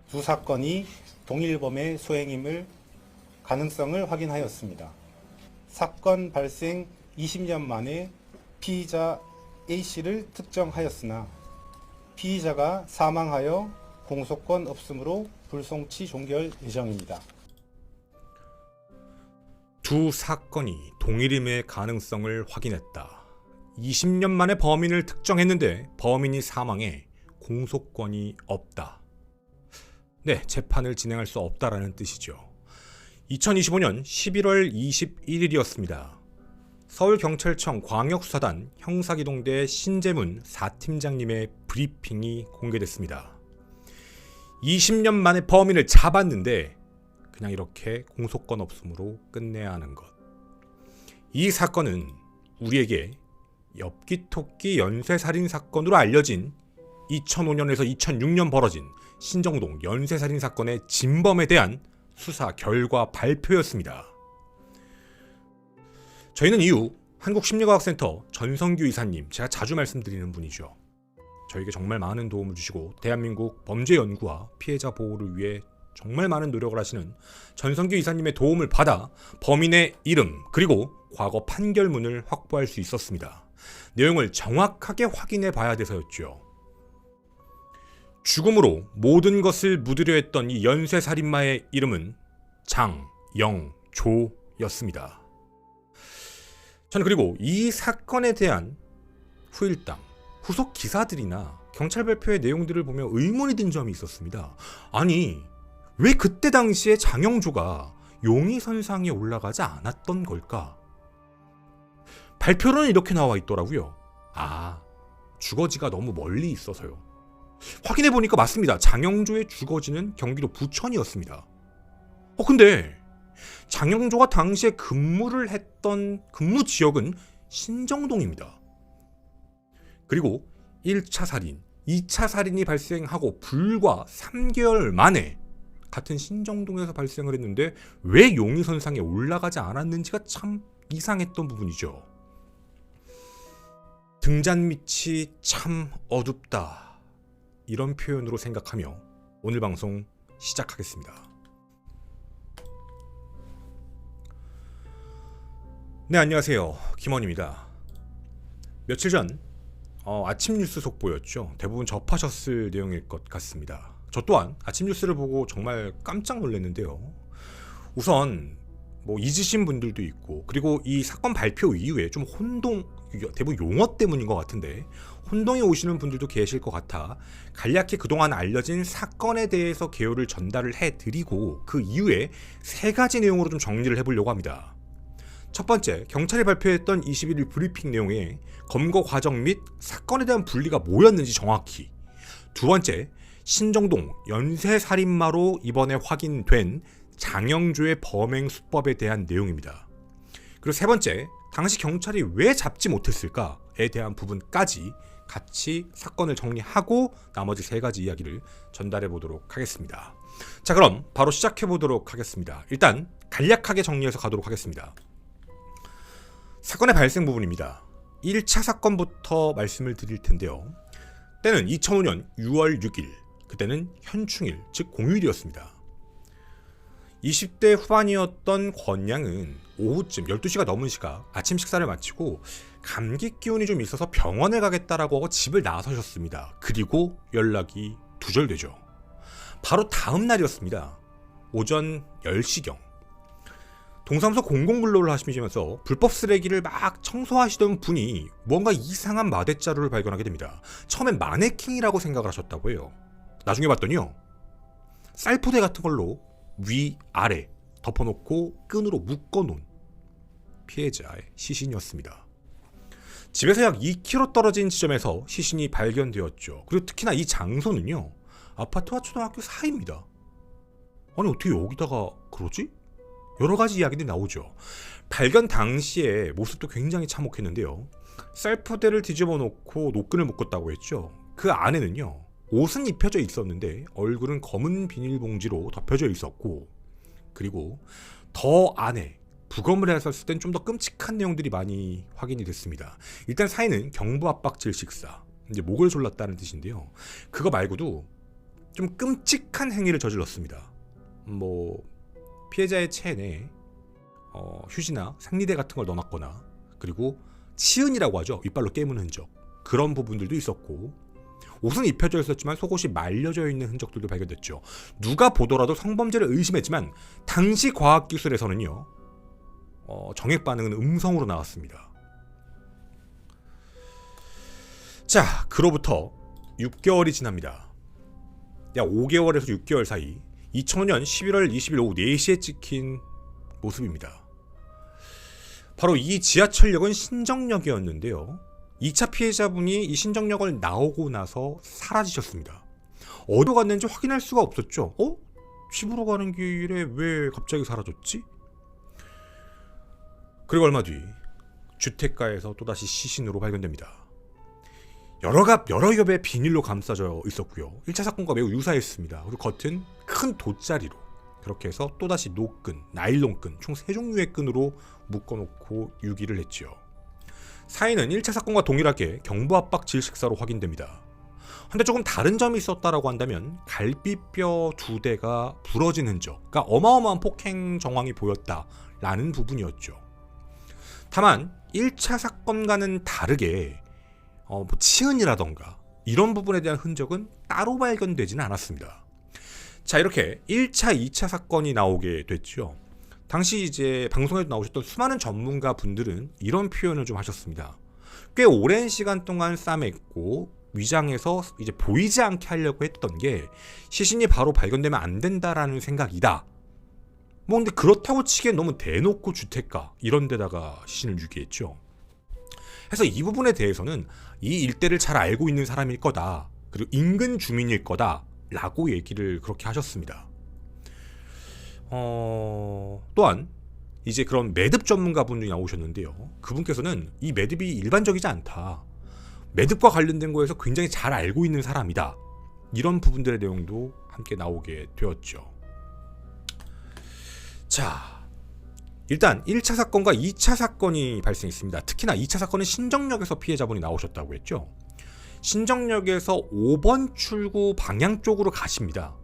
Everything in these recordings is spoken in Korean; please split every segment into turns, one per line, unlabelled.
두 사건이 동일범의 소행임을 가능성을 확인하였습니다. 사건 발생 20년 만에 피의자 A씨를 특정하였으나 피의자가 사망하여 공소권 없음으로 불송치 종결 예정입니다.
두 사건이 동일임의 가능성을 확인했다. 20년 만에 범인을 특정했는데 범인이 사망해 공소권이 없다. 네, 재판을 진행할 수 없다라는 뜻이죠. 2025년 11월 21일이었습니다. 서울경찰청 광역수사단 형사기동대 신재문 4팀장님의 브리핑이 공개됐습니다. 20년 만에 범인을 잡았는데 그냥 이렇게 공소권 없음으로 끝내야 하는 것. 이 사건은 우리에게 엽기토끼 연쇄살인 사건으로 알려진 2005년에서 2006년 벌어진 신정동 연쇄살인 사건의 진범에 대한 수사 결과 발표였습니다. 저희는 이후 한국심리과학센터 전성규 이사님, 제가 자주 말씀드리는 분이죠. 저에게 정말 많은 도움을 주시고 대한민국 범죄 연구와 피해자 보호를 위해 정말 많은 노력을 하시는 전성규 이사님의 도움을 받아 범인의 이름 그리고 과거 판결문을 확보할 수 있었습니다. 내용을 정확하게 확인해 봐야 돼서였죠. 죽음으로 모든 것을 묻으려 했던 이 연쇄살인마의 이름은 장영조였습니다. 저는 그리고 이 사건에 대한 후일담, 후속 기사들이나 경찰 발표의 내용들을 보며 의문이 든 점이 있었습니다. 아니, 왜 그때 당시에 장영조가 용의선상에 올라가지 않았던 걸까? 발표로는 이렇게 나와 있더라고요. 아, 주거지가 너무 멀리 있어서요. 확인해보니까 맞습니다. 장영조의 주거지는 경기도 부천이었습니다. 근데 장영조가 당시에 근무를 했던 근무 지역은 신정동입니다. 그리고 1차 살인, 2차 살인이 발생하고 불과 3개월 만에 같은 신정동에서 발생을 했는데 왜 용의선상에 올라가지 않았는지가 참 이상했던 부분이죠. 등잔밑이 참 어둡다, 이런 표현으로 생각하며 오늘 방송 시작하겠습니다. 네, 안녕하세요. 김원입니다. 며칠 전 아침 뉴스 속보였죠. 대부분 접하셨을 내용일 것 같습니다. 저 또한 아침 뉴스를 보고 정말 깜짝 놀랐는데요. 우선 잊으신 분들도 있고, 그리고 이 사건 발표 이후에 좀 대부분 용어 때문인 것 같은데 혼동이 오시는 분들도 계실 것 같아 간략히 그동안 알려진 사건에 대해서 개요를 전달을 해드리고 그 이후에 세 가지 내용으로 좀 정리를 해보려고 합니다. 첫 번째, 경찰이 발표했던 21일 브리핑 내용에 검거 과정 및 사건에 대한 분리가 뭐였는지 정확히. 두 번째, 신정동 연쇄살인마로 이번에 확인된 장영조의 범행 수법에 대한 내용입니다. 그리고 세 번째, 당시 경찰이 왜 잡지 못했을까에 대한 부분까지 같이 사건을 정리하고 나머지 세 가지 이야기를 전달해 보도록 하겠습니다. 자, 그럼 바로 시작해 보도록 하겠습니다. 일단 간략하게 정리해서 가도록 하겠습니다. 사건의 발생 부분입니다. 1차 사건부터 말씀을 드릴 텐데요. 때는 2005년 6월 6일, 그때는 현충일, 즉 공휴일이었습니다. 20대 후반이었던 권양은 오후쯤 12시가 넘은 시각 아침 식사를 마치고 감기 기운이 좀 있어서 병원에 가겠다라고 하고 집을 나서셨습니다. 그리고 연락이 두절되죠. 바로 다음 날이었습니다. 오전 10시경. 동사무소 공공근로를 하시면서 불법 쓰레기를 막 청소하시던 분이 뭔가 이상한 마대자루를 발견하게 됩니다. 처음엔 마네킹이라고 생각을 하셨다고 해요. 나중에 봤더니요, 쌀포대 같은 걸로 위아래 덮어놓고 끈으로 묶어놓은 피해자의 시신이었습니다. 집에서 약 2km 떨어진 지점에서 시신이 발견되었죠. 그리고 특히나 이 장소는요, 아파트와 초등학교 사이입니다. 아니, 어떻게 여기다가 그러지? 여러 가지 이야기들이 나오죠. 발견 당시에 모습도 굉장히 참혹했는데요. 쌀포대를 뒤집어 놓고 노끈을 묶었다고 했죠. 그 안에는요, 옷은 입혀져 있었는데 얼굴은 검은 비닐봉지로 덮여져 있었고, 그리고 더 안에 부검을 했었을 땐 좀 더 끔찍한 내용들이 많이 확인이 됐습니다. 일단 사인은 경부압박질 식사, 이제 목을 졸랐다는 뜻인데요. 그거 말고도 좀 끔찍한 행위를 저질렀습니다. 뭐 피해자의 체내에 휴지나 생리대 같은 걸 넣어놨거나, 그리고 치은이라고 하죠. 이빨로 깨문 흔적, 그런 부분들도 있었고, 옷은 입혀져 있었지만 속옷이 말려져 있는 흔적들도 발견됐죠. 누가 보더라도 성범죄를 의심했지만 당시 과학기술에서는요, 정액 반응은 음성으로 나왔습니다. 자, 그로부터 6개월이 지납니다. 약 5개월에서 6개월 사이 2005년 11월 20일 오후 4시에 찍힌 모습입니다. 바로 이 지하철역은 신정역이었는데요. 2차 피해자분이 이 신정역을 나오고 나서 사라지셨습니다. 어디로 갔는지 확인할 수가 없었죠. 집으로 가는 길에 왜 갑자기 사라졌지? 그리고 얼마 뒤 주택가에서 또다시 시신으로 발견됩니다. 여러 겹의 비닐로 감싸져 있었고요. 1차 사건과 매우 유사했습니다. 그리고 겉은 큰 돗자리로, 그렇게 해서 또다시 노끈, 나일론끈, 총 3종류의 끈으로 묶어놓고 유기를 했죠. 사인은 1차 사건과 동일하게 경부압박 질식사로 확인됩니다. 근데 조금 다른 점이 있었다라고 한다면 갈비뼈 2대가 부러진 흔적, 그러니까 어마어마한 폭행 정황이 보였다라는 부분이었죠. 다만 1차 사건과는 다르게 치은이라던가 이런 부분에 대한 흔적은 따로 발견되지는 않았습니다. 자, 이렇게 1차, 2차 사건이 나오게 됐죠. 당시 이제 방송에도 나오셨던 수많은 전문가 분들은 이런 표현을 좀 하셨습니다. 꽤 오랜 시간 동안 싸맸고 위장해서 이제 보이지 않게 하려고 했던 게 시신이 바로 발견되면 안 된다라는 생각이다. 뭐 근데 그렇다고 치기엔 너무 대놓고 주택가 이런 데다가 시신을 유기했죠. 그래서 이 부분에 대해서는 이 일대를 잘 알고 있는 사람일 거다, 그리고 인근 주민일 거다 라고 얘기를 그렇게 하셨습니다. 또한 이제 그런 매듭 전문가분이 나오셨는데요. 그분께서는 이 매듭이 일반적이지 않다, 매듭과 관련된 거에서 굉장히 잘 알고 있는 사람이다, 이런 부분들의 내용도 함께 나오게 되었죠. 자, 일단 1차 사건과 2차 사건이 발생했습니다. 특히나 2차 사건은 신정역에서 피해자분이 나오셨다고 했죠. 신정역에서 5번 출구 방향 쪽으로 가십니다.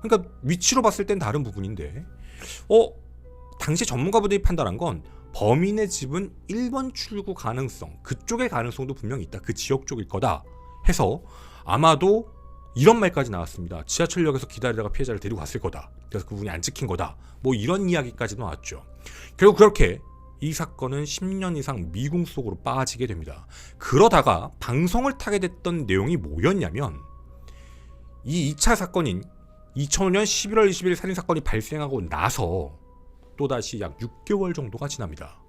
그러니까 위치로 봤을 땐 다른 부분인데 당시 전문가분들이 판단한 건 범인의 집은 1번 출구 가능성, 그쪽의 가능성도 분명히 있다, 그 지역 쪽일 거다 해서 아마도 이런 말까지 나왔습니다. 지하철역에서 기다리다가 피해자를 데리고 갔을 거다, 그래서 그분이 안 찍힌 거다, 뭐 이런 이야기까지 나왔죠. 결국 그렇게 이 사건은 10년 이상 미궁 속으로 빠지게 됩니다. 그러다가 방송을 타게 됐던 내용이 뭐였냐면, 이 2차 사건인 2005년 11월 20일 살인사건이 발생하고 나서 또다시 약 6개월 정도가 지납니다.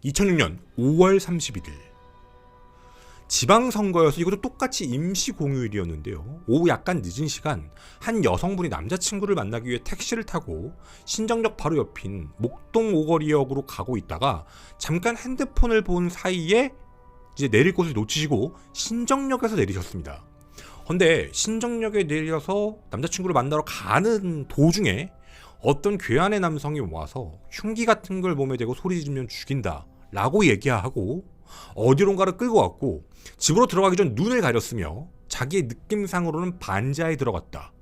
2006년 5월 31일 지방선거여서 이것도 똑같이 임시공휴일이었는데요. 오후 약간 늦은 시간 한 여성분이 남자친구를 만나기 위해 택시를 타고 신정역 바로 옆인 목동 오거리역으로 가고 있다가 잠깐 핸드폰을 본 사이에 이제 내릴 곳을 놓치시고 신정역에서 내리셨습니다. 근데 신정역에 내려서 남자친구를 만나러 가는 도중에 어떤 괴한의 남성이 와서 흉기 같은 걸 몸에 대고 소리 지르면 죽인다 라고 얘기하고 어디론가를 끌고 왔고 집으로 들어가기 전 눈을 가렸으며 자기의 느낌상으로는 반지하에 들어갔다.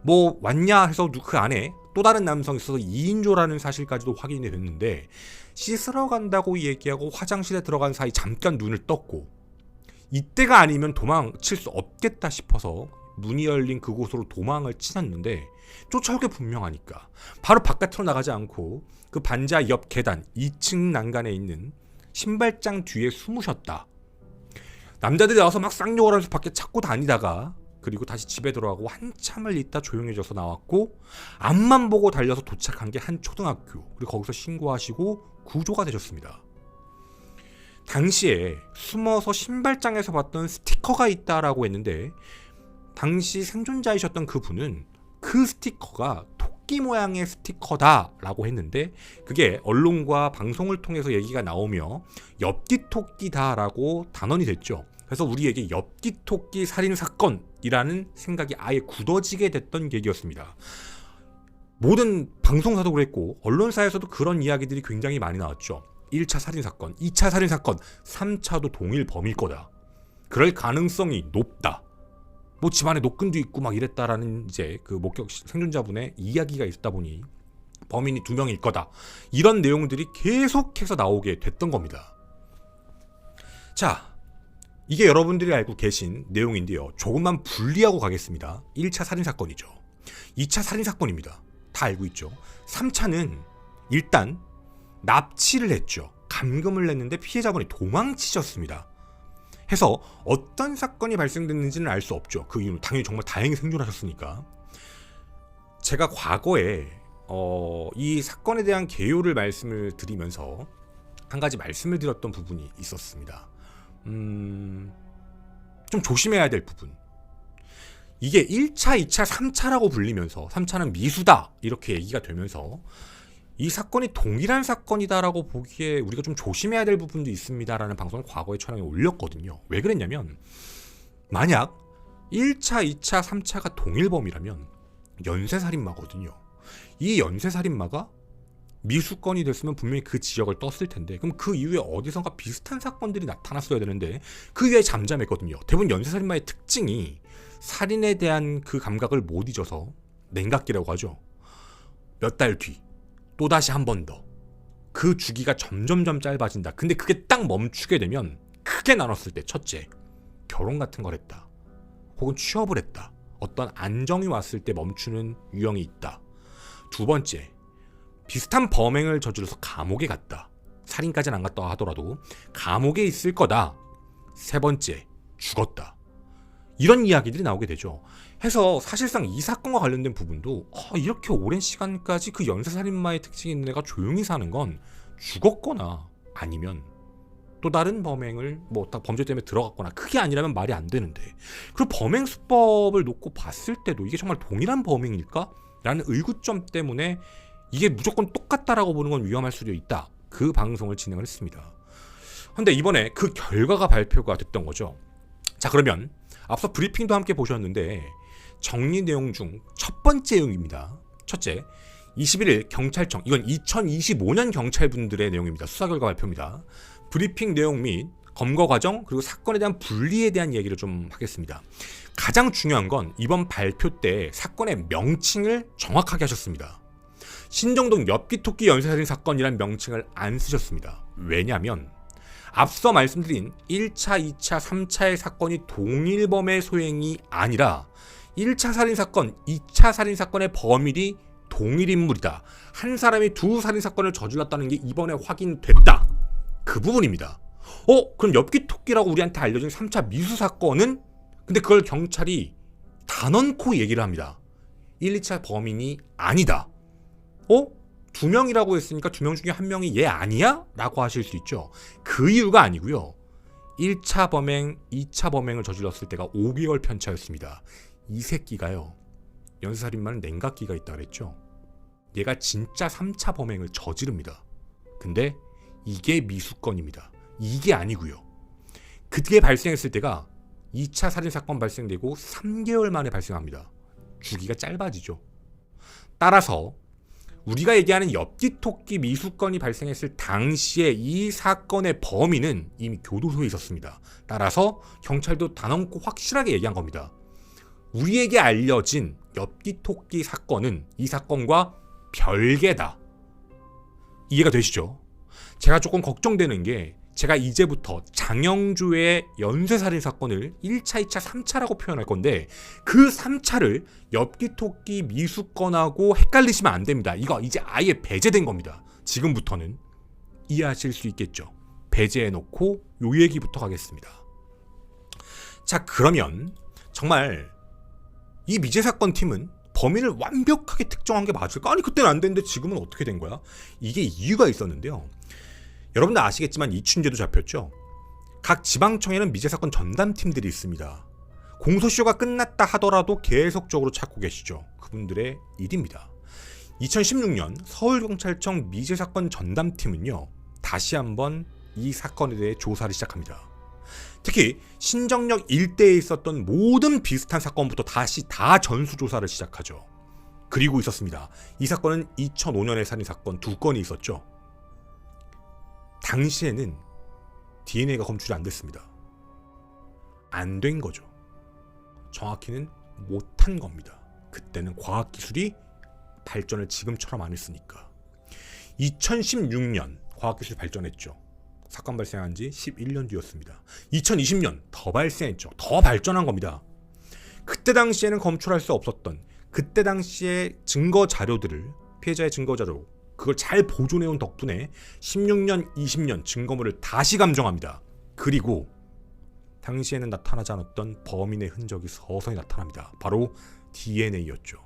뭐 왔냐 해서 그 안에 또 다른 남성이 있어서 2인조라는 사실까지도 확인이 됐는데, 씻으러 간다고 얘기하고 화장실에 들어간 사이 잠깐 눈을 떴고 이때가 아니면 도망칠 수 없겠다 싶어서 문이 열린 그곳으로 도망을 치렀는데 쫓아올 게 분명하니까 바로 바깥으로 나가지 않고 그 반지하 옆 계단 2층 난간에 있는 신발장 뒤에 숨으셨다. 남자들이 나와서 막 쌍욕을 하면서 밖에 찾고 다니다가 그리고 다시 집에 들어가고 한참을 있다 조용해져서 나왔고 앞만 보고 달려서 도착한 게 한 초등학교, 그리고 거기서 신고하시고 구조가 되셨습니다. 당시에 숨어서 신발장에서 봤던 스티커가 있다라고 했는데 당시 생존자이셨던 그분은 그 스티커가 토끼 모양의 스티커다라고 했는데 그게 언론과 방송을 통해서 얘기가 나오며 엽기토끼다라고 단언이 됐죠. 그래서 우리에게 엽기토끼 살인사건이라는 생각이 아예 굳어지게 됐던 계기였습니다. 모든 방송사도 그랬고 언론사에서도 그런 이야기들이 굉장히 많이 나왔죠. 1차 살인사건, 2차 살인사건, 3차도 동일 범일 거다. 그럴 가능성이 높다. 뭐 집안에 노끈도 있고 막 이랬다라는 이제 그 목격 생존자분의 이야기가 있다 보니 범인이 2명일 거다. 이런 내용들이 계속해서 나오게 됐던 겁니다. 자, 이게 여러분들이 알고 계신 내용인데요. 조금만 분리하고 가겠습니다. 1차 살인사건이죠. 2차 살인사건입니다. 다 알고 있죠. 3차는 일단 납치를 했죠. 감금을 냈는데 피해자분이 도망치셨습니다. 해서 어떤 사건이 발생됐는지는 알 수 없죠. 그 이유는 당연히 정말 다행히 생존하셨으니까. 제가 과거에 이 사건에 대한 개요를 말씀을 드리면서 한 가지 말씀을 드렸던 부분이 있었습니다. 좀 조심해야 될 부분. 이게 1차, 2차, 3차라고 불리면서 3차는 미수다 이렇게 얘기가 되면서 이 사건이 동일한 사건이다라고 보기에 우리가 좀 조심해야 될 부분도 있습니다라는 방송을 과거에 촬영에 올렸거든요. 왜 그랬냐면 만약 1차, 2차, 3차가 동일범이라면 연쇄살인마거든요. 이 연쇄살인마가 미수건이 됐으면 분명히 그 지역을 떴을 텐데 그럼 그 이후에 어디선가 비슷한 사건들이 나타났어야 되는데 그 이후에 잠잠했거든요. 대부분 연쇄살인마의 특징이 살인에 대한 그 감각을 못 잊어서 냉각기라고 하죠. 몇 달 뒤 또다시 한 번 더 그 주기가 점점점 짧아진다. 근데 그게 딱 멈추게 되면 크게 나눴을 때 첫째, 결혼 같은 걸 했다. 혹은 취업을 했다. 어떤 안정이 왔을 때 멈추는 유형이 있다. 두 번째, 비슷한 범행을 저질러서 감옥에 갔다. 살인까지는 안 갔다 하더라도 감옥에 있을 거다. 세 번째, 죽었다. 이런 이야기들이 나오게 되죠. 해서 사실상 이 사건과 관련된 부분도 이렇게 오랜 시간까지 그 연쇄살인마의 특징이 있는 애가 조용히 사는 건 죽었거나 아니면 또 다른 범행을 범죄 때문에 들어갔거나 그게 아니라면 말이 안 되는데 그리고 범행 수법을 놓고 봤을 때도 이게 정말 동일한 범행일까? 라는 의구점 때문에 이게 무조건 똑같다라고 보는 건 위험할 수도 있다. 그 방송을 진행을 했습니다. 근데 이번에 그 결과가 발표가 됐던 거죠. 자, 그러면 앞서 브리핑도 함께 보셨는데 정리 내용 중 첫 번째 내용입니다. 첫째, 21일 경찰청, 이건 2025년 경찰분들의 내용입니다. 수사 결과 발표입니다. 브리핑 내용 및 검거 과정 그리고 사건에 대한 분리에 대한 얘기를 좀 하겠습니다. 가장 중요한 건 이번 발표 때 사건의 명칭을 정확하게 하셨습니다. 신정동 엽기토끼 연쇄살인 사건이란 명칭을 안 쓰셨습니다. 왜냐하면 앞서 말씀드린 1차, 2차, 3차의 사건이 동일범의 소행이 아니라 1차 살인사건, 2차 살인사건의 범인이 동일 인물이다. 한 사람이 두 살인사건을 저질렀다는 게 이번에 확인됐다. 그 부분입니다. 그럼 엽기토끼라고 우리한테 알려진 3차 미수사건은? 근데 그걸 경찰이 단언코 얘기를 합니다. 1, 2차 범인이 아니다. 2명이라고 했으니까 2명 중에 1명이 얘 아니야? 라고 하실 수 있죠. 그 이유가 아니고요. 1차 범행, 2차 범행을 저질렀을 때가 5개월 편차였습니다. 이 새끼가요. 연쇄살인마는 냉각기가 있다 그랬죠. 얘가 진짜 3차 범행을 저지릅니다. 근데 이게 미수건입니다. 이게 아니고요. 그게 발생했을 때가 2차 살인사건 발생되고 3개월 만에 발생합니다. 주기가 짧아지죠. 따라서 우리가 얘기하는 엽기토끼 미수건이 발생했을 당시에 이 사건의 범인은 이미 교도소에 있었습니다. 따라서 경찰도 단언코 확실하게 얘기한 겁니다. 우리에게 알려진 엽기토끼 사건은 이 사건과 별개다. 이해가 되시죠? 제가 조금 걱정되는 게 제가 이제부터 장영주의 연쇄살인 사건을 1차, 2차, 3차라고 표현할 건데 그 3차를 엽기토끼 미수건하고 헷갈리시면 안 됩니다. 이거 이제 아예 배제된 겁니다. 지금부터는 이해하실 수 있겠죠. 배제해놓고 요 얘기부터 가겠습니다. 자, 그러면 정말 이 미제 사건 팀은 범인을 완벽하게 특정한 게 맞을까? 아니 그때는 안 됐는데 지금은 어떻게 된 거야? 이게 이유가 있었는데요. 여러분들 아시겠지만 이춘재도 잡혔죠. 각 지방청에는 미제 사건 전담팀들이 있습니다. 공소시효가 끝났다 하더라도 계속적으로 찾고 계시죠. 그분들의 일입니다. 2016년 서울경찰청 미제 사건 전담팀은요. 다시 한번 이 사건에 대해 조사를 시작합니다. 특히 신정역 일대에 있었던 모든 비슷한 사건부터 다시 다 전수조사를 시작하죠. 그리고 있었습니다. 이 사건은 2005년에 살인사건 2건이 있었죠. 당시에는 DNA가 검출이 안 됐습니다. 안 된 거죠. 정확히는 못한 겁니다. 그때는 과학기술이 발전을 지금처럼 안 했으니까. 2016년 과학기술이 발전했죠. 사건 발생한 지 11년 뒤였습니다. 2020년 더 발생했죠. 더 발전한 겁니다. 그때 당시에는 검출할 수 없었던 그때 당시의 증거 자료들을, 피해자의 증거 자료, 그걸 잘 보존해온 덕분에 16년, 20년 증거물을 다시 감정합니다. 그리고 당시에는 나타나지 않았던 범인의 흔적이 서서히 나타납니다. 바로 DNA였죠.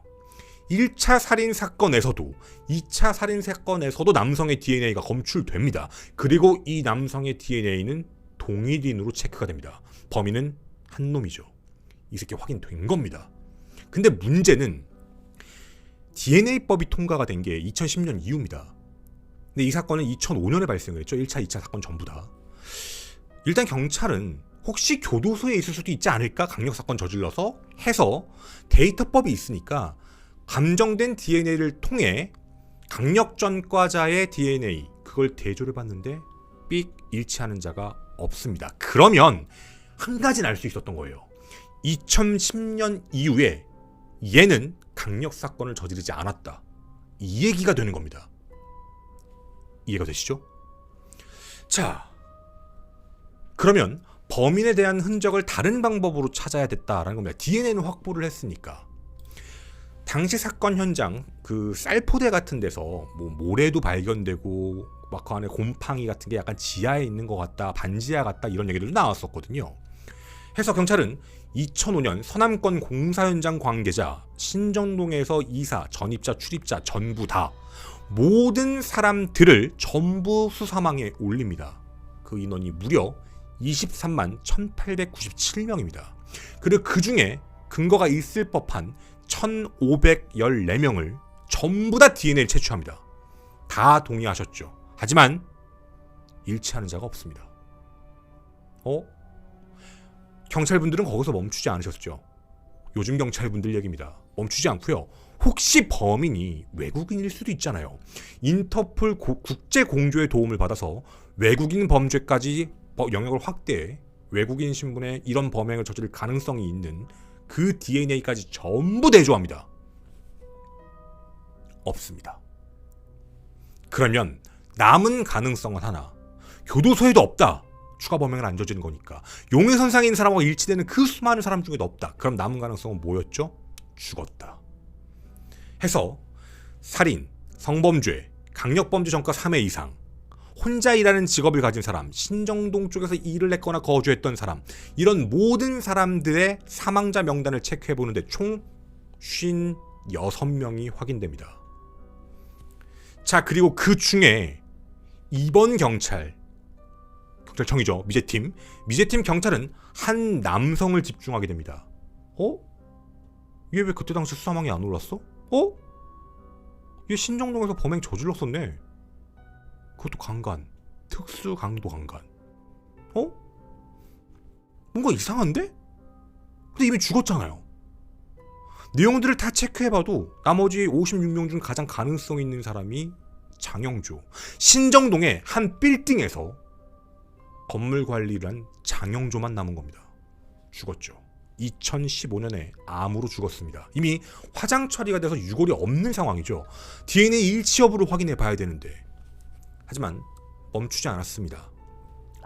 1차 살인 사건에서도 2차 살인 사건에서도 남성의 DNA가 검출됩니다. 그리고 이 남성의 DNA는 동일인으로 체크가 됩니다. 범인은 한 놈이죠. 이 새끼 확인된 겁니다. 근데 문제는 DNA법이 통과가 된 게 2010년 이후입니다. 근데 이 사건은 2005년에 발생을 했죠. 1차, 2차 사건 전부 다. 일단 경찰은 혹시 교도소에 있을 수도 있지 않을까? 강력사건 저질러서 해서 데이터법이 있으니까 감정된 DNA를 통해 강력전과자의 DNA 그걸 대조를 봤는데 삑 일치하는 자가 없습니다. 그러면 한 가지는 알 수 있었던 거예요. 2010년 이후에 얘는 강력사건을 저지르지 않았다. 이 얘기가 되는 겁니다. 이해가 되시죠? 자, 그러면 범인에 대한 흔적을 다른 방법으로 찾아야 됐다라는 겁니다. DNA는 확보를 했으니까. 당시 사건 현장 그 쌀포대 같은 데서 뭐 모래도 발견되고 막 그 안에 곰팡이 같은 게 약간 지하에 있는 것 같다, 반지하 같다 이런 얘기들도 나왔었거든요. 해서 경찰은 2005년 서남권 공사 현장 관계자, 신정동에서 이사, 전입자, 출입자 전부 다 모든 사람들을 전부 수사망에 올립니다. 그 인원이 무려 23만 1897명입니다. 그리고 그 중에 근거가 있을 법한 1514명을 전부 다 DNA를 채취합니다. 다 동의하셨죠. 하지만 일치하는 자가 없습니다. 경찰분들은 거기서 멈추지 않으셨죠. 요즘 경찰분들 얘기입니다. 멈추지 않고요. 혹시 범인이 외국인일 수도 있잖아요. 인터폴 국제공조의 도움을 받아서 외국인 범죄까지 영역을 확대해 외국인 신분의 이런 범행을 저지를 가능성이 있는 그 DNA까지 전부 대조합니다. 없습니다. 그러면 남은 가능성은 하나. 교도소에도 없다. 추가 범행을 안 저지른 거니까. 용의선상인 사람하고 일치되는 그 수많은 사람 중에도 없다. 그럼 남은 가능성은 뭐였죠? 죽었다. 해서 살인, 성범죄, 강력범죄 전과 3회 이상, 혼자 일하는 직업을 가진 사람, 신정동 쪽에서 일을 했거나 거주했던 사람, 이런 모든 사람들의 사망자 명단을 체크해보는데 총 56명이 확인됩니다. 자, 그리고 그 중에 이번 경찰청이죠. 미제팀 경찰은 한 남성을 집중하게 됩니다. 얘 왜 그때 당시 수사망에 안 올랐어? 얘 신정동에서 범행 저질렀었네. 그것도 강간. 특수 강도 강간. 뭔가 이상한데? 근데 이미 죽었잖아요. 내용들을 다 체크해봐도 나머지 56명 중 가장 가능성 있는 사람이 장영조. 신정동의 한 빌딩에서 건물 관리를 한 장영조만 남은 겁니다. 죽었죠. 2015년에 암으로 죽었습니다. 이미 화장 처리가 돼서 유골이 없는 상황이죠. DNA 일치 여부를 확인해 봐야 되는데. 하지만 멈추지 않았습니다.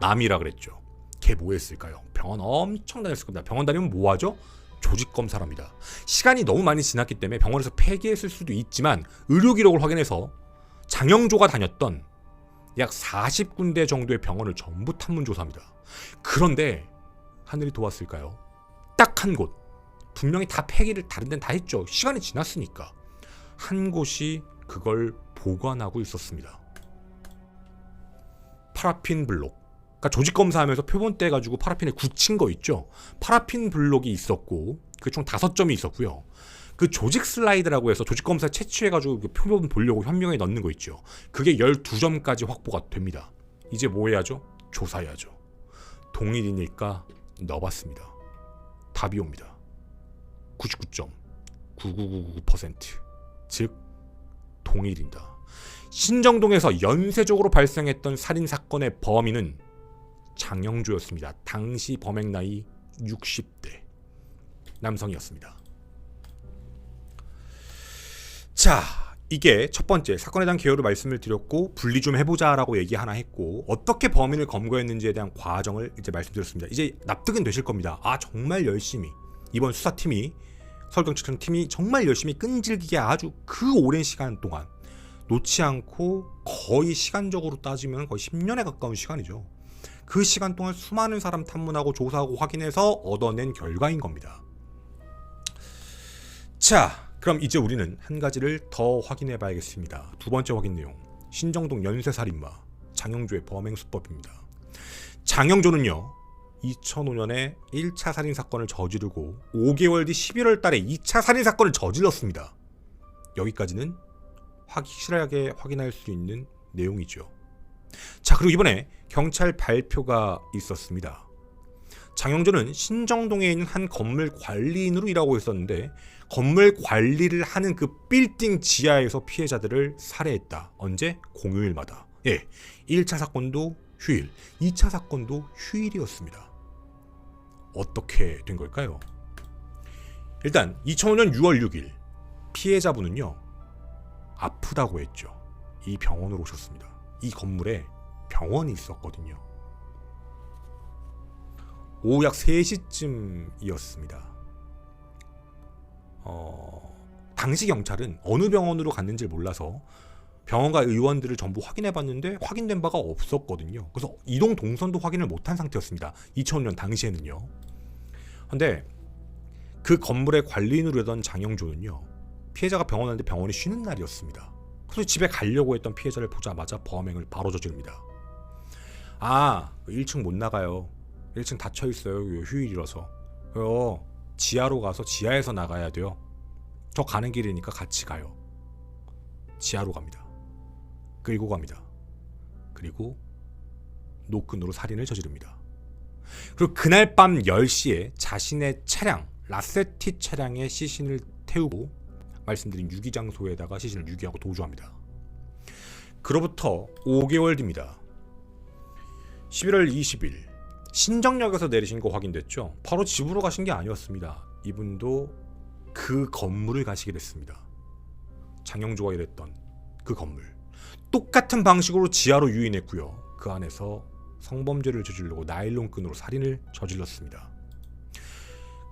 암이라 그랬죠. 걔 뭐 했을까요? 병원 엄청 다녔을 겁니다. 병원 다니면 뭐 하죠? 조직 검사랍니다. 시간이 너무 많이 지났기 때문에 병원에서 폐기했을 수도 있지만 의료 기록을 확인해서 장영조가 다녔던 약 40군데 정도의 병원을 전부 탐문 조사합니다. 그런데 하늘이 도왔을까요? 딱 한 곳. 분명히 다 폐기를 다른 데는 다 했죠. 시간이 지났으니까. 한 곳이 그걸 보관하고 있었습니다. 파라핀 블록. 그러니까 조직 검사하면서 표본 떼가지고 파라핀에 굳힌 거 있죠. 파라핀 블록이 있었고 그 총 5점이 있었고요. 그 조직 슬라이드라고 해서 조직 검사 채취해가지고 그 표본 보려고 현명에 넣는 거 있죠. 그게 12점까지 확보가 됩니다. 이제 뭐 해야죠? 조사해야죠. 동일인일까 넣어봤습니다. 답이 옵니다. 99.9999%. 즉 동일이다. 신정동에서 연쇄적으로 발생했던 살인사건의 범인은 장영조였습니다. 당시 범행 나이 60대 남성이었습니다. 자, 이게 첫 번째 사건에 대한 개요를 말씀을 드렸고 분리 좀 해보자라고 얘기 하나 했고 어떻게 범인을 검거했는지에 대한 과정을 이제 말씀드렸습니다. 이제 납득은 되실 겁니다. 아, 정말 열심히 이번 수사팀이 서울경찰청 팀이 정말 열심히 끈질기게 아주 그 오랜 시간 동안 놓지 않고 거의 시간적으로 따지면 거의 10년에 가까운 시간이죠. 그 시간 동안 수많은 사람 탐문하고 조사하고 확인해서 얻어낸 결과인 겁니다. 자, 그럼 이제 우리는 한 가지를 더 확인해 봐야겠습니다. 두 번째 확인 내용, 신정동 연쇄살인마 장영조의 범행수법입니다. 장영조는요 2005년에 1차 살인사건을 저지르고 5개월 뒤 11월 달에 2차 살인사건을 저질렀습니다. 여기까지는 확실하게 확인할 수 있는 내용이죠. 자, 그리고 이번에 경찰 발표가 있었습니다. 장영조는 신정동에 있는 한 건물 관리인으로 일하고 있었는데 건물 관리를 하는 그 빌딩 지하에서 피해자들을 살해했다. 언제? 공휴일마다. 예, 1차 사건도 휴일, 2차 사건도 휴일이었습니다. 어떻게 된 걸까요? 일단 2005년 6월 6일 피해자분은요 아프다고 했죠. 이 병원으로 오셨습니다. 이 건물에 병원이 있었거든요. 오후 약 3시쯤이었습니다. 당시 경찰은 어느 병원으로 갔는지 몰라서 병원과 의원들을 전부 확인해봤는데 확인된 바가 없었거든요. 그래서 이동 동선도 확인을 못한 상태였습니다. 2005년 당시에는요. 근데 그 건물의 관리인으로 일하던 장영조는요 피해자가 병원 왔는데 병원이 쉬는 날이었습니다. 그래서 집에 가려고 했던 피해자를 보자마자 범행을 바로 저지릅니다. 아, 1층 못 나가요. 1층 닫혀있어요. 휴일이라서. 지하로 가서 지하에서 나가야 돼요. 저 가는 길이니까 같이 가요. 지하로 갑니다. 끌고 갑니다. 그리고 노끈으로 살인을 저지릅니다. 그리고 그날 밤 10시에 자신의 차량, 라세티 차량에 시신을 태우고 말씀드린 유기장소에다가 시신을 유기하고 도주합니다. 그로부터 5개월 뒤입니다. 11월 20일 신정역에서 내리신 거 확인됐죠? 바로 집으로 가신 게 아니었습니다. 이분도 그 건물을 가시게 됐습니다. 장영조가 일했던 그 건물. 똑같은 방식으로 지하로 유인했고요. 그 안에서 성범죄를 저지르고 나일론끈으로 살인을 저질렀습니다.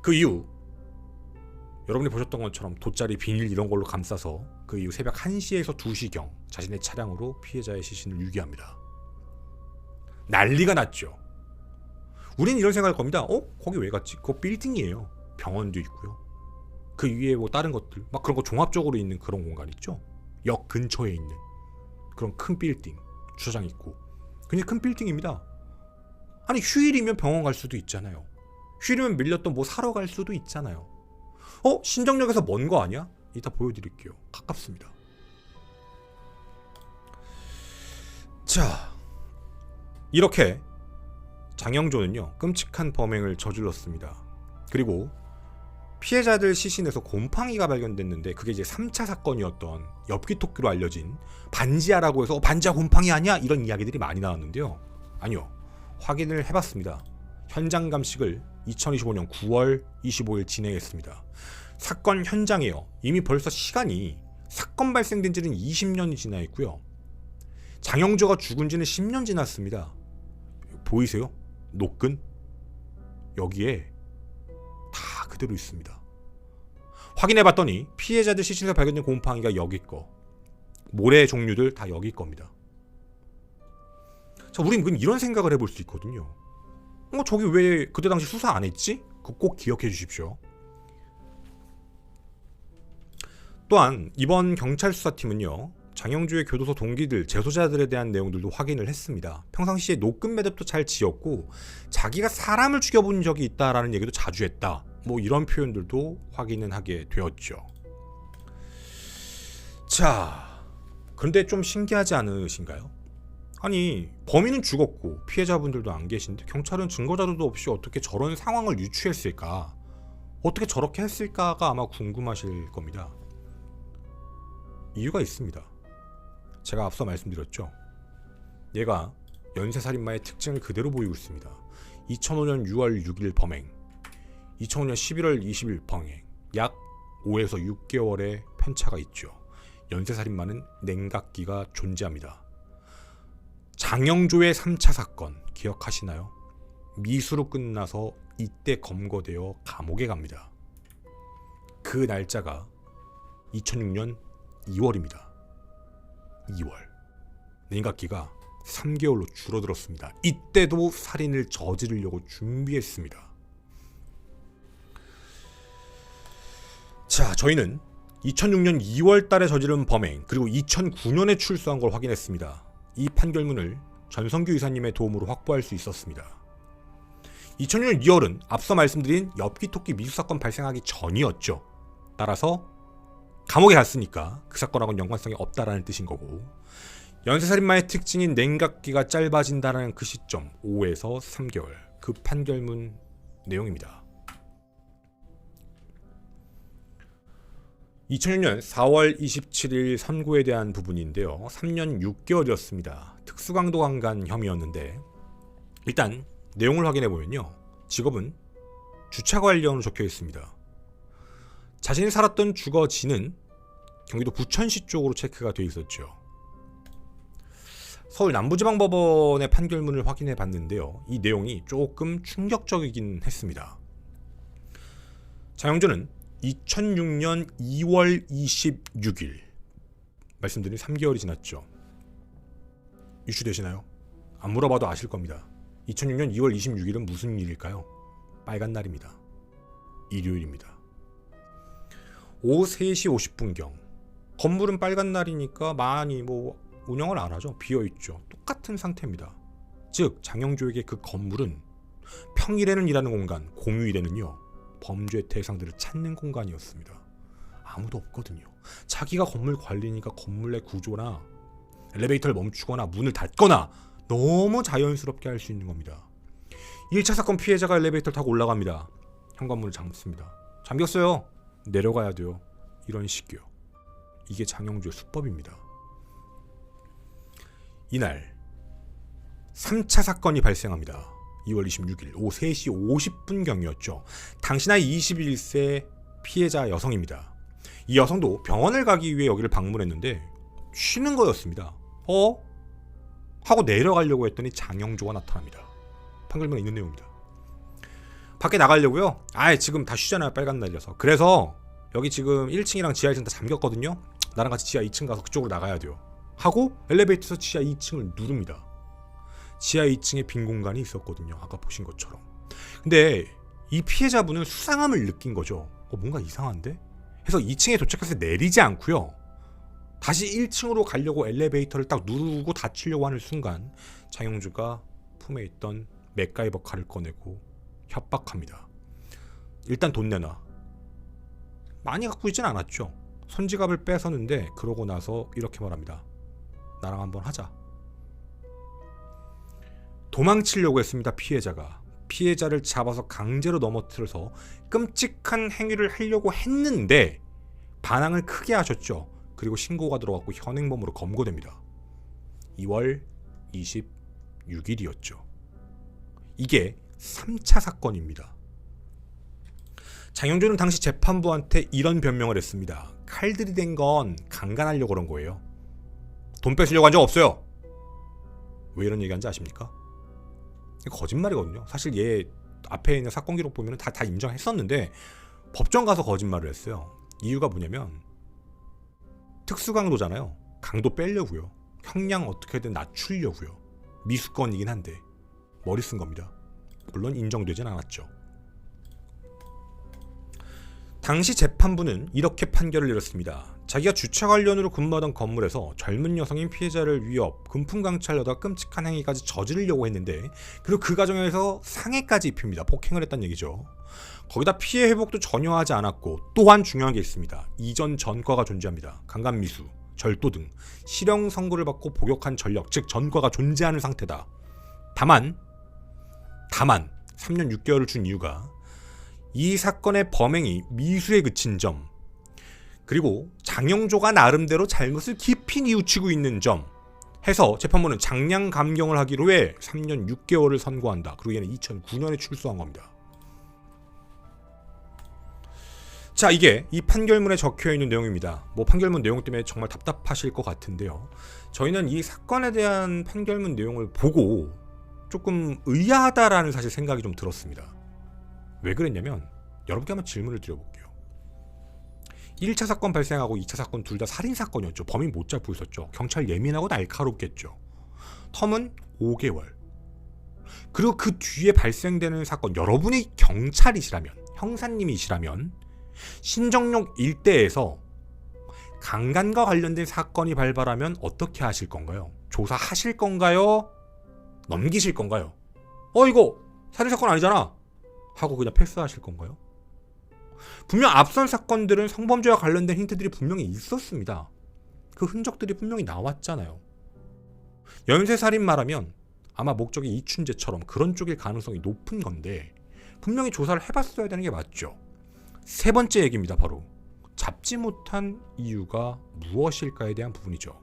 그 이후 여러분이 보셨던 것처럼 돗자리, 비닐 이런 걸로 감싸서 그 이후 새벽 1시에서 2시경 자신의 차량으로 피해자의 시신을 유기합니다. 난리가 났죠. 우린 이런 생각할 겁니다. 거기 왜 갔지? 그거 빌딩이에요. 병원도 있고요. 그 위에 뭐 다른 것들 막 그런 거 종합적으로 있는 그런 공간 있죠. 역 근처에 있는 그런 큰 빌딩, 주차장 있고 굉장히 큰 빌딩입니다. 아니 휴일이면 병원 갈 수도 있잖아요. 휴일이면 밀렸던 뭐 사러 갈 수도 있잖아요. 신정역에서 먼 거 아니야? 이따 보여드릴게요. 가깝습니다. 자, 이렇게 장영조는요 끔찍한 범행을 저질렀습니다. 그리고 피해자들 시신에서 곰팡이가 발견됐는데 그게 이제 3차 사건이었던 엽기토끼로 알려진 반지하라고 해서 반지하 곰팡이 아니야? 이런 이야기들이 많이 나왔는데요. 아니요. 확인을 해봤습니다. 현장 감식을 2025년 9월 25일 진행했습니다. 사건 현장에요. 이미 벌써 시간이 사건 발생된 지는 20년이 지나 있고요. 장영조가 죽은 지는 10년 지났습니다. 보이세요? 노끈? 여기에 다 그대로 있습니다. 확인해봤더니 피해자들 시신에서 발견된 곰팡이가 여기 거, 모래 종류들 다 여기 겁니다. 자, 우린 이런 생각을 해볼 수 있거든요. 저기 왜 그때 당시 수사 안 했지? 그거 꼭 기억해 주십시오. 또한 이번 경찰 수사팀은요 장영조의 교도소 동기들, 재소자들에 대한 내용들도 확인을 했습니다. 평상시에 노끈 매듭도 잘 지었고 자기가 사람을 죽여본 적이 있다라는 얘기도 자주 했다. 뭐 이런 표현들도 확인은 하게 되었죠. 자, 그런데 좀 신기하지 않으신가요? 아니 범인은 죽었고 피해자분들도 안 계신데 경찰은 증거자료도 없이 어떻게 저런 상황을 유추했을까? 어떻게 저렇게 했을까가 아마 궁금하실 겁니다. 이유가 있습니다. 제가 앞서 말씀드렸죠. 얘가 연쇄살인마의 특징을 그대로 보이고 있습니다. 2005년 6월 6일 범행, 2005년 11월 20일 범행, 약 5에서 6개월의 편차가 있죠. 연쇄살인마는 냉각기가 존재합니다. 장영조의 3차 사건 기억하시나요? 미수로 끝나서 이때 검거되어 감옥에 갑니다. 그 날짜가 2006년 2월입니다. 2월. 냉각기가 3개월로 줄어들었습니다. 이때도 살인을 저지르려고 준비했습니다. 자, 저희는 2006년 2월 달에 저지른 범행, 그리고 2009년에 출소한 걸 확인했습니다. 이 판결문을 전성규 이사님의 도움으로 확보할 수 있었습니다. 2006년 2월은 앞서 말씀드린 엽기토끼 미수 사건 발생하기 전이었죠. 따라서 감옥에 갔으니까 그 사건하고는 연관성이 없다라는 뜻인 거고, 연쇄살인마의 특징인 냉각기가 짧아진다는 그 시점 5에서 3개월, 그 판결문 내용입니다. 2006년 4월 27일 선고에 대한 부분인데요. 3년 6개월이었습니다. 특수강도 강간 혐의였는데, 일단 내용을 확인해보면요. 직업은 주차관리원으로 적혀 있습니다. 자신이 살았던 주거지는 경기도 부천시 쪽으로 체크가 되어 있었죠. 서울 남부지방법원의 판결문을 확인해 봤는데요. 이 내용이 조금 충격적이긴 했습니다. 장영조는 2006년 2월 26일, 말씀드린 3개월이 지났죠. 이슈되시나요? 안 물어봐도 아실 겁니다. 2006년 2월 26일은 무슨 일일까요? 빨간 날입니다. 일요일입니다. 오후 3시 50분경. 건물은 빨간 날이니까 많이 운영을 안 하죠. 비어있죠. 똑같은 상태입니다. 즉 장영조에게 그 건물은 평일에는 일하는 공간, 공휴일에는요 범죄 대상들을 찾는 공간이었습니다. 아무도 없거든요. 자기가 건물 관리니까 건물 내 구조나 엘리베이터를 멈추거나 문을 닫거나 너무 자연스럽게 할 수 있는 겁니다. 1차 사건 피해자가 엘리베이터를 타고 올라갑니다. 현관문을 잠습니다. 잠겼어요. 내려가야 돼요. 이런 식이요. 이게 장영조의 수법입니다. 이날 3차 사건이 발생합니다. 2월 26일 오후 3시 50분경이었죠. 당시 나이 21세 피해자 여성입니다. 이 여성도 병원을 가기 위해 여기를 방문했는데 쉬는 거였습니다. 하고 내려가려고 했더니 장영조가 나타납니다. 판결문에 있는 내용입니다. 밖에 나가려고요? 지금 다 쉬잖아요. 빨간 날이라서. 그래서 여기 지금 1층이랑 지하 1층 다 잠겼거든요. 나랑 같이 지하 2층 가서 그쪽으로 나가야 돼요. 하고 엘리베이터에서 지하 2층을 누릅니다. 지하 2층에 빈 공간이 있었거든요. 아까 보신 것처럼. 근데 이 피해자분은 수상함을 느낀 거죠. 뭔가 이상한데? 해서 2층에 도착해서 내리지 않고요. 다시 1층으로 가려고 엘리베이터를 딱 누르고 닫히려고 하는 순간 장영조가 품에 있던 맥가이버 칼을 꺼내고 협박합니다. 일단 돈 내놔. 많이 갖고 있진 않았죠. 손지갑을 뺏었는데 그러고 나서 이렇게 말합니다. 나랑 한번 하자. 도망치려고 했습니다. 피해자가. 피해자를 잡아서 강제로 넘어뜨려서 끔찍한 행위를 하려고 했는데 반항을 크게 하셨죠. 그리고 신고가 들어갔고 현행범으로 검거됩니다. 2월 26일이었죠. 이게 3차 사건입니다. 장영조는 당시 재판부한테 이런 변명을 했습니다. 칼 들이댄 건 강간하려고 그런 거예요. 돈 뺏으려고 한 적 없어요. 왜 이런 얘기한지 아십니까? 거짓말이거든요. 사실 얘 앞에 있는 사건 기록 보면 다 인정했었는데 법정 가서 거짓말을 했어요. 이유가 뭐냐면 특수강도잖아요. 강도 빼려고요. 형량 어떻게든 낮추려고요. 미수건이긴 한데 머리 쓴 겁니다. 물론 인정되진 않았죠. 당시 재판부는 이렇게 판결을 내렸습니다. 자기가 주차관련으로 근무하던 건물에서 젊은 여성인 피해자를 위협, 금품강취하려다가 끔찍한 행위까지 저지르려고 했는데 그리고 그 과정에서 상해까지 입힙니다. 폭행을 했다는 얘기죠. 거기다 피해 회복도 전혀 하지 않았고 또한 중요한 게 있습니다. 이전 전과가 존재합니다. 강간미수, 절도 등 실형 선고를 받고 복역한 전력, 즉 전과가 존재하는 상태다. 다만 3년 6개월을 준 이유가 이 사건의 범행이 미수에 그친 점, 그리고 장영조가 나름대로 잘못을 깊이 뉘우치고 있는 점 해서 재판부는 장량 감경을 하기로 해 3년 6개월을 선고한다. 그리고 얘는 2009년에 출소한 겁니다. 자, 이게 이 판결문에 적혀있는 내용입니다. 뭐 판결문 내용 때문에 정말 답답하실 것 같은데요. 저희는 이 사건에 대한 판결문 내용을 보고 조금 의아하다라는 사실 생각이 좀 들었습니다. 왜 그랬냐면 여러분께 한번 질문을 드려볼게요. 1차 사건 발생하고 2차 사건 둘 다 살인사건이었죠. 범인 못 잡고 있었죠. 경찰 예민하고 날카롭겠죠. 텀은 5개월. 그리고 그 뒤에 발생되는 사건, 여러분이 경찰이시라면, 형사님이시라면 신정역 일대에서 강간과 관련된 사건이 발발하면 어떻게 하실 건가요? 조사하실 건가요? 넘기실 건가요? 이거 살인사건 아니잖아 하고 그냥 패스하실 건가요? 분명 앞선 사건들은 성범죄와 관련된 힌트들이 분명히 있었습니다. 그 흔적들이 분명히 나왔잖아요. 연쇄살인마라면 아마 목적이 이춘재처럼 그런 쪽일 가능성이 높은 건데 분명히 조사를 해봤어야 되는 게 맞죠. 세 번째 얘기입니다. 바로 잡지 못한 이유가 무엇일까에 대한 부분이죠.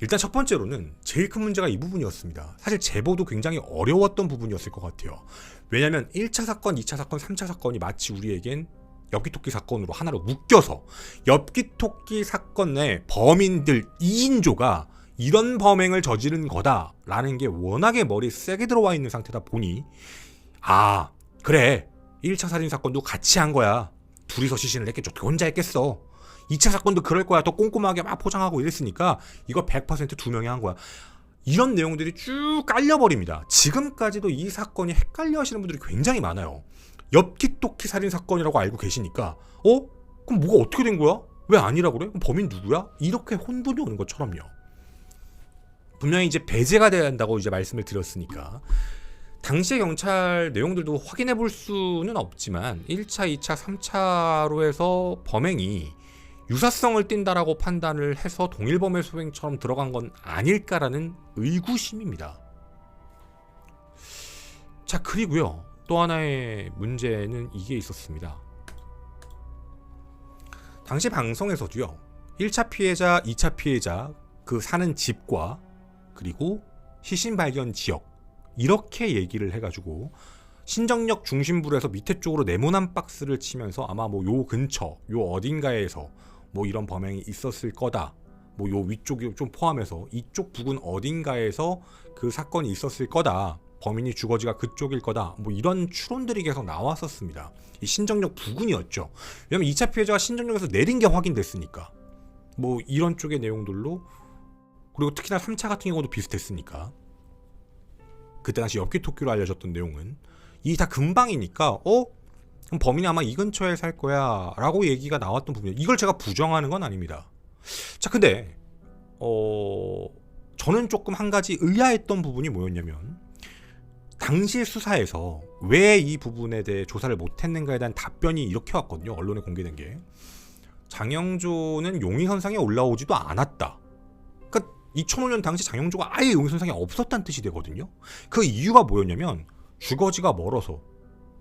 일단 첫 번째로는 제일 큰 문제가 이 부분이었습니다. 사실 제보도 굉장히 어려웠던 부분이었을 것 같아요. 왜냐하면 1차 사건, 2차 사건, 3차 사건이 마치 우리에겐 엽기토끼 사건으로 하나로 묶여서 엽기토끼 사건의 범인들 2인조가 이런 범행을 저지른 거다라는 게 워낙에 머리에 세게 들어와 있는 상태다 보니 아 그래 1차 살인사건도 같이 한 거야. 둘이서 시신을 했겠죠. 혼자 했겠어. 2차 사건도 그럴 거야. 더 꼼꼼하게 막 포장하고 이랬으니까 이거 100% 두 명이 한 거야. 이런 내용들이 쭉 깔려버립니다. 지금까지도 이 사건이 헷갈려 하시는 분들이 굉장히 많아요. 엽기토끼 살인사건이라고 알고 계시니까 그럼 뭐가 어떻게 된 거야? 왜 아니라고 그래? 그럼 범인 누구야? 이렇게 혼돈이 오는 것처럼요. 분명히 이제 배제가 돼야 한다고 이제 말씀을 드렸으니까 당시의 경찰 내용들도 확인해 볼 수는 없지만 1차, 2차, 3차로 해서 범행이 유사성을 띈다라고 판단을 해서 동일범의 소행처럼 들어간 건 아닐까라는 의구심입니다. 자, 그리고요. 또 하나의 문제는 이게 있었습니다. 당시 방송에서도요. 1차 피해자, 2차 피해자 그 사는 집과 그리고 시신 발견 지역 이렇게 얘기를 해가지고 신정역 중심부로 해서 밑에 쪽으로 네모난 박스를 치면서 아마 뭐 요 근처 요 어딘가에서 뭐 이런 범행이 있었을 거다. 뭐 요 위쪽이 좀 포함해서 이쪽 부근 어딘가에서 그 사건이 있었을 거다. 범인이 주거지가 그쪽일 거다. 뭐 이런 추론들이 계속 나왔었습니다. 이 신정역 부근이었죠. 왜냐면 2차 피해자가 신정역에서 내린 게 확인됐으니까. 뭐 이런 쪽의 내용들로 그리고 특히나 3차 같은 경우도 비슷했으니까. 그때 당시 엽기토끼로 알려졌던 내용은 이 다 근방이니까 그럼 범인이 아마 이 근처에 살 거야 라고 얘기가 나왔던 부분이에요. 이걸 제가 부정하는 건 아닙니다. 자, 근데 저는 조금 한 가지 의아했던 부분이 뭐였냐면 당시 수사에서 왜 이 부분에 대해 조사를 못했는가에 대한 답변이 이렇게 왔거든요. 언론에 공개된 게 장영조는 용의선상에 올라오지도 않았다. 그러니까 2005년 당시 장영조가 아예 용의선상에 없었다는 뜻이 되거든요. 그 이유가 뭐였냐면 주거지가 멀어서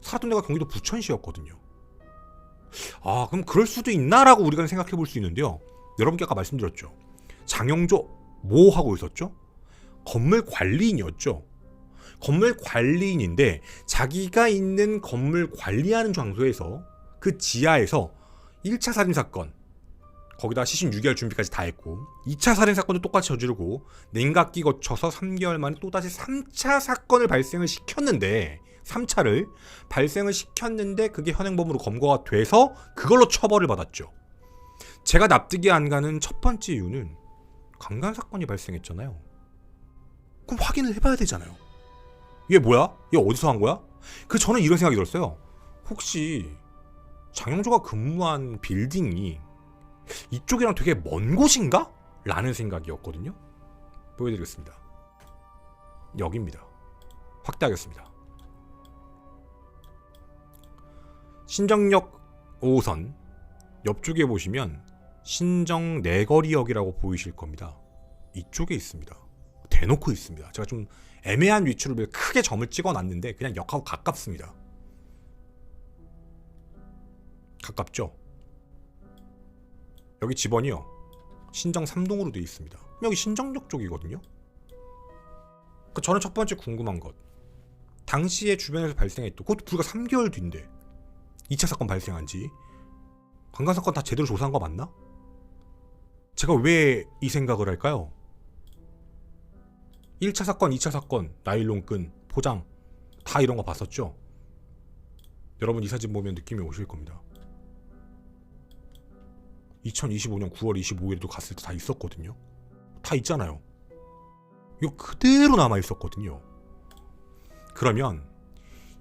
살았던 데가 경기도 부천시였거든요. 아, 그럼 그럴 수도 있나라고 우리가 생각해 볼 수 있는데요. 여러분께 아까 말씀드렸죠. 장영조 뭐 하고 있었죠? 건물 관리인이었죠. 건물 관리인인데 자기가 있는 건물 관리하는 장소에서 그 지하에서 1차 살인사건 거기다 시신 6개월 준비까지 다 했고 2차 살인사건도 똑같이 저지르고 냉각기 거쳐서 3개월 만에 또다시 3차 사건을 발생을 시켰는데 3차를 발생을 시켰는데 그게 현행범으로 검거가 돼서 그걸로 처벌을 받았죠. 제가 납득이 안 가는 첫 번째 이유는 강간 사건이 발생했잖아요. 그럼 확인을 해봐야 되잖아요. 얘 뭐야? 얘 어디서 한 거야? 저는 이런 생각이 들었어요. 혹시 장영조가 근무한 빌딩이 이쪽이랑 되게 먼 곳인가? 라는 생각이었거든요. 보여드리겠습니다. 여기입니다. 확대하겠습니다. 신정역 5호선 옆쪽에 보시면 신정 내거리역이라고 보이실 겁니다. 이쪽에 있습니다. 대놓고 있습니다. 제가 좀 애매한 위치로 크게 점을 찍어놨는데 그냥 역하고 가깝습니다. 가깝죠? 여기 집원이요. 신정 3동으로 되어 있습니다. 여기 신정역 쪽이거든요. 저는 첫 번째 궁금한 것. 당시에 주변에서 발생했던 그것도 불과 3개월 뒤인데 2차 사건 발생한지. 관광 사건 다 제대로 조사한 거 맞나? 제가 왜 이 생각을 할까요? 1차 사건, 2차 사건, 나일론끈, 포장 다 이런 거 봤었죠? 여러분 이 사진 보면 느낌이 오실 겁니다. 2025년 9월 25일에도 갔을 때 다 있었거든요. 다 있잖아요. 이거 그대로 남아 있었거든요. 그러면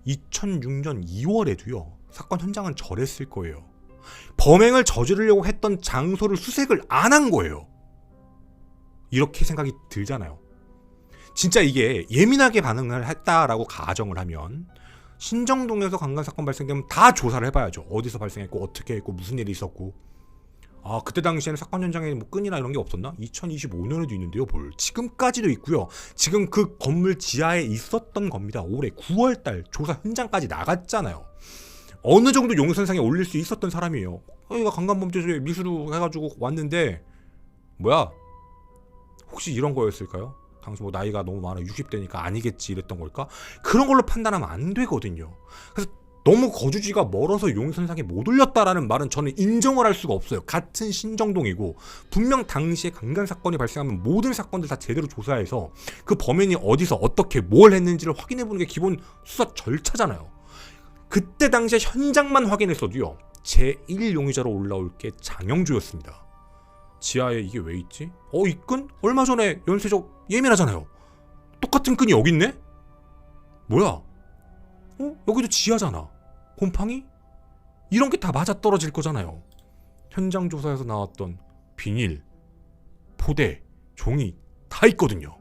2006년 2월에도요. 사건 현장은 저랬을 거예요. 범행을 저지르려고 했던 장소를 수색을 안 한 거예요. 이렇게 생각이 들잖아요. 진짜 이게 예민하게 반응을 했다라고 가정을 하면 신정동에서 강간사건 발생되면 다 조사를 해봐야죠. 어디서 발생했고 어떻게 했고 무슨 일이 있었고. 아 그때 당시에는 사건 현장에 뭐 끈이나 이런 게 없었나? 2025년에도 있는데요. 뭘 지금까지도 있고요. 지금 그 건물 지하에 있었던 겁니다. 올해 9월달 조사 현장까지 나갔잖아요. 어느 정도 용선상에 올릴 수 있었던 사람이에요. 얘가 강간범죄 미수로 해가지고 왔는데 뭐야? 혹시 이런 거였을까요? 당시 뭐 나이가 너무 많아 60대니까 아니겠지 이랬던 걸까? 그런 걸로 판단하면 안 되거든요. 그래서 너무 거주지가 멀어서 용선상에 못 올렸다라는 말은 저는 인정을 할 수가 없어요. 같은 신정동이고 분명 당시에 강간 사건이 발생하면 모든 사건들 다 제대로 조사해서 그 범인이 어디서 어떻게 뭘 했는지를 확인해보는 게 기본 수사 절차잖아요. 그때 당시에 현장만 확인했어도요. 제1용의자로 올라올 게 장영주였습니다. 지하에 이게 왜 있지? 이 끈? 얼마 전에 연쇄적 예민하잖아요. 똑같은 끈이 여기 있네? 뭐야? 여기도 지하잖아. 곰팡이? 이런 게 다 맞아떨어질 거잖아요. 현장 조사에서 나왔던 비닐, 포대, 종이 다 있거든요.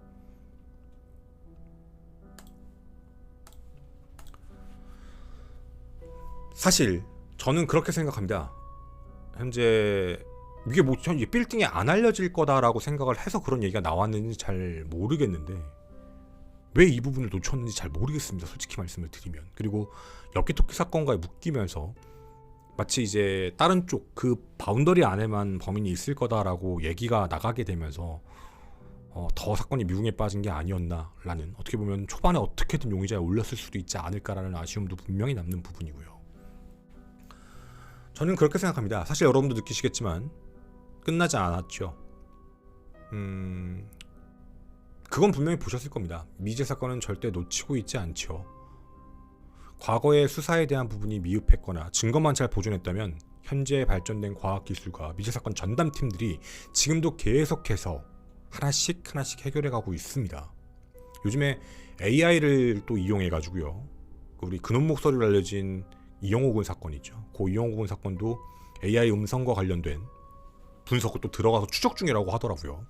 사실 저는 그렇게 생각합니다. 현재 이게 뭐 이게 빌딩에 안 알려질 거다라고 생각을 해서 그런 얘기가 나왔는지 잘 모르겠는데 왜 이 부분을 놓쳤는지 잘 모르겠습니다. 솔직히 말씀을 드리면. 그리고 엽기토끼 사건과 묶이면서 마치 이제 다른 쪽 그 바운더리 안에만 범인이 있을 거다라고 얘기가 나가게 되면서 더 사건이 미궁에 빠진 게 아니었나라는, 어떻게 보면 초반에 어떻게든 용의자에 올렸을 수도 있지 않을까라는 아쉬움도 분명히 남는 부분이고요. 저는 그렇게 생각합니다. 사실 여러분도 느끼시겠지만 끝나지 않았죠. 그건 분명히 보셨을 겁니다. 미제 사건은 절대 놓치고 있지 않죠. 과거의 수사에 대한 부분이 미흡했거나 증거만 잘 보존했다면 현재 발전된 과학기술과 미제 사건 전담팀들이 지금도 계속해서 하나씩 해결해가고 있습니다. 요즘에 AI를 또 이용해가지고요. 우리 근원 목소리로 알려진 이영호 군 사건 있죠. 그 이영호 군 사건도 AI 음성과 관련된 분석을 또 들어가서 추적 중이라고 하더라고요.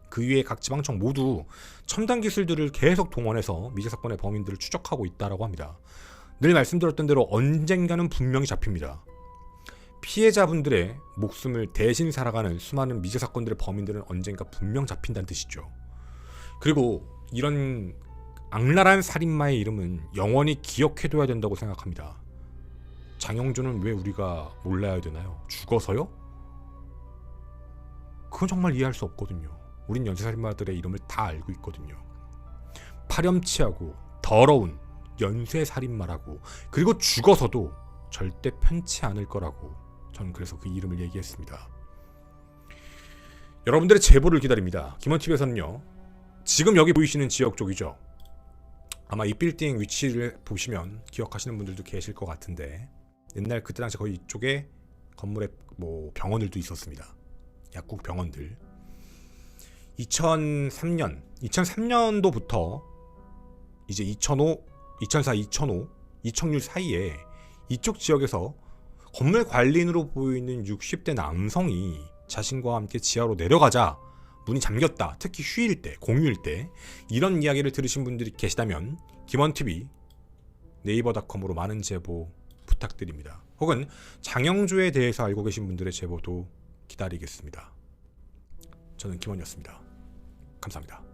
그 위에 각 지방청 모두 첨단 기술들을 계속 동원해서 미제 사건의 범인들을 추적하고 있다라고 합니다. 늘 말씀드렸던 대로 언젠가는 분명히 잡힙니다. 피해자분들의 목숨을 대신 살아가는 수많은 미제 사건들의 범인들은 언젠가 분명 잡힌다는 뜻이죠. 그리고 이런 악랄한 살인마의 이름은 영원히 기억해둬야 된다고 생각합니다. 장영주는 왜 우리가 몰라야 되나요? 죽어서요? 그건 정말 이해할 수 없거든요. 우린 연쇄살인마들의 이름을 다 알고 있거든요. 파렴치하고 더러운 연쇄살인마라고, 그리고 죽어서도 절대 편치 않을 거라고 저는 그래서 그 이름을 얘기했습니다. 여러분들의 제보를 기다립니다. 김원TV에서는요. 지금 여기 보이시는 지역 쪽이죠. 아마 이 빌딩 위치를 보시면 기억하시는 분들도 계실 것 같은데 옛날 그때 당시 거의 이쪽에 건물에 뭐 병원들도 있었습니다. 약국 병원들. 2003년도부터 이제 2004, 2006 사이에 이쪽 지역에서 건물 관리인으로 보이는 60대 남성이 자신과 함께 지하로 내려가자 문이 잠겼다. 특히 휴일 때, 공휴일 때 이런 이야기를 들으신 분들이 계시다면 김원TV 네이버닷컴으로 많은 제보 부탁드립니다. 혹은 장영주에 대해서 알고 계신 분들의 제보도 기다리겠습니다. 저는 김원이었습니다. 감사합니다.